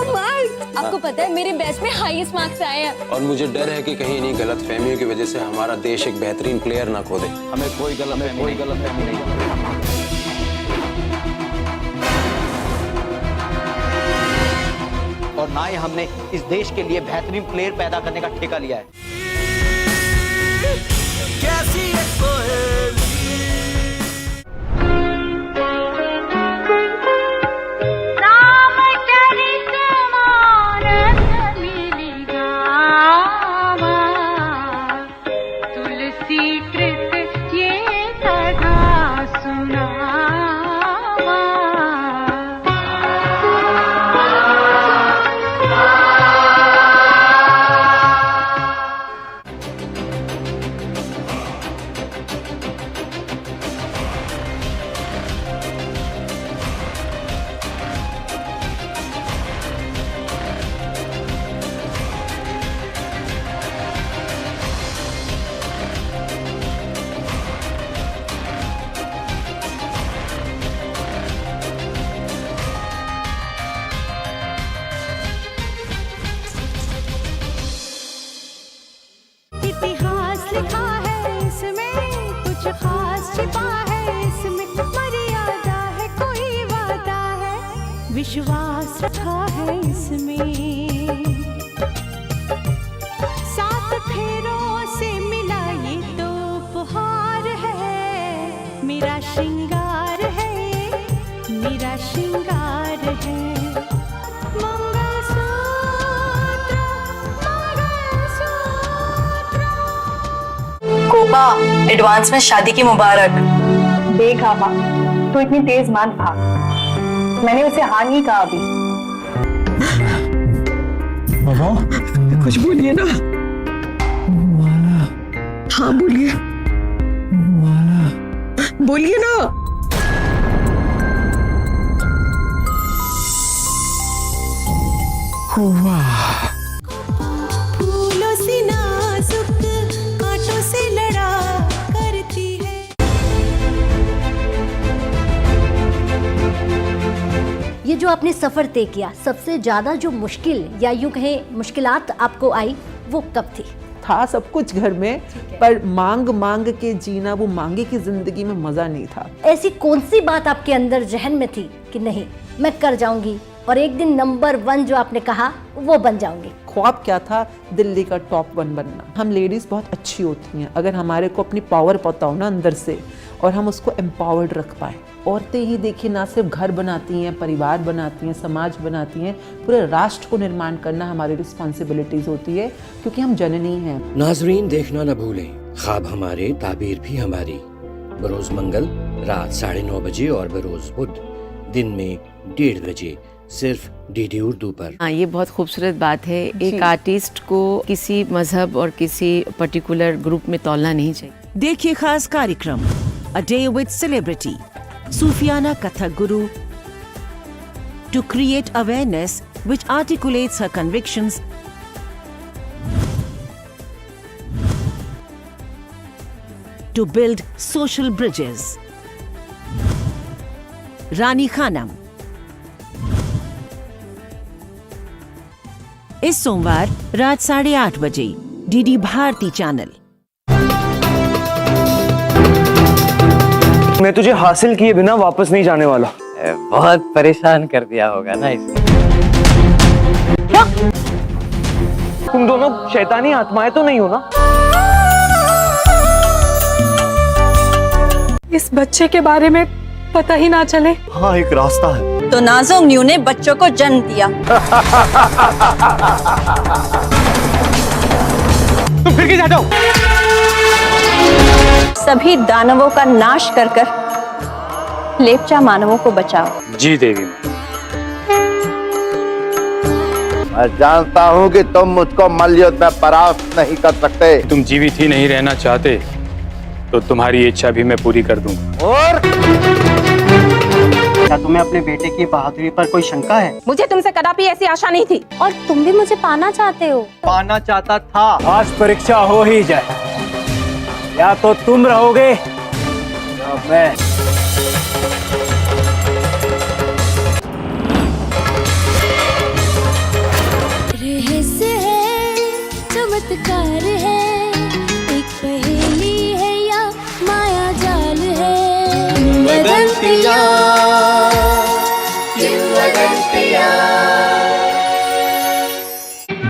G: much. आपको पता है मेरे बैच में हाईएस्ट मार्क्स आए हैं। और मुझे डर है कि कहीं इन्हीं गलत फहमियों की वजह से हमारा देश एक बेहतरीन प्लेयर ना खो दे। हमें कोई गलत फहमी नहीं।
H: और ना ही हमने इस देश के लिए बेहतरीन प्लेयर पैदा करने का ठेका लिया है। कैसी
I: विश्वास रखा है इसमें, सात फेरों से मिला ये तो उपहार है, मेरा श्रृंगार है, मेरा श्रृंगार है।
J: कोपा एडवांस में शादी की मुबारक।
K: देखा माँ, तो इतनी तेज मान भाग, मैंने उसे हाँ नहीं कहा अभी।
L: बाबा कुछ बोलिए ना। हाँ बोलिए, बोलिए ना। वाह,
I: फूलों से नाजुक कांटों से लड़ा करती है।
M: ये जो आपने सफ़र तय किया, सबसे ज़्यादा जो मुश्किल या यूँ कहें मुश्किलात आपको आई, वो कब थी?
L: था सब कुछ घर में, पर मांग मांग के जीना, वो मांगे की जिंदगी में मजा नहीं था।
M: ऐसी कौन सी बात आपके अंदर जहन में थी कि नहीं मैं कर जाऊंगी और एक दिन नंबर 1 जो आपने कहा वो बन जाऊंगी?
L: ख्वाब क्या था? दिल्ली का टॉप 1 बनना। हम लेडीज बहुत अच्छी होती हैं अगर हमारे को अपनी पावर पता हो ना अंदर से, और हम उसको एम्पावर्ड रख पाए। औरतें ही देखिए ना सिर्फ घर बनाती हैं, परिवार बनाती हैं, समाज बनाती हैं, पूरे राष्ट्र को निर्माण करना हमारी रिस्पॉन्सिबिलिटीज होती है, क्योंकि हम जननी हैं।
N: नाजरीन देखना न भूलें, ख्वाब हमारे ताबीर भी हमारी। बरोज मंगल रात 9:30 बजे और बरोज बुध दिन में 1:30 बजे, सिर्फ डीडी उर्दू पर।
O: हाँ, ये बहुत खूबसूरत बात है। एक आर्टिस्ट को किसी मजहब और किसी पर्टिकुलर ग्रुप में तौलना नहीं चाहिए।
P: देखिए खास कार्यक्रम अ डे विद सेलिब्रिटी, सूफियाना Kathak guru to create awareness which articulates her convictions to build social bridges. रानी खानम इस सोमवार रात 8:30 बजे डीडी भारती चैनल।
Q: मैं तुझे हासिल किए बिना वापस नहीं जाने वाला।
R: बहुत परेशान कर दिया होगा ना इसने।
Q: क्या? तुम दोनों शैतानी आत्माएं तो नहीं हो ना?
K: इस बच्चे के बारे में पता ही ना चले।
Q: हाँ, एक रास्ता है।
J: तो नाज़ोंग न्यू ने बच्चों को जन्म दिया।
Q: तुम फिर जाते हो?
J: सभी दानवों का नाश कर कर लेपचा मानवों को बचाओ।
Q: जी देवी।
S: मैं जानता हूँ कि तुम मुझको मल्लयुद्ध में परास्त नहीं कर सकते।
T: तुम जीवित ही नहीं रहना चाहते तो तुम्हारी इच्छा भी मैं पूरी कर दूंगा।
S: और
U: क्या तुम्हें अपने बेटे की बहादुरी पर कोई शंका है?
K: मुझे तुमसे कदापि ऐसी आशा नहीं थी।
M: और तुम भी मुझे पाना चाहते हो?
Q: पाना चाहता था।
R: आज परीक्षा हो ही जाए, या तो तुम रहोगे या मैं।
I: रहस्य है, चमत्कार है, एक पहेली है या माया जाल है। बदलती यार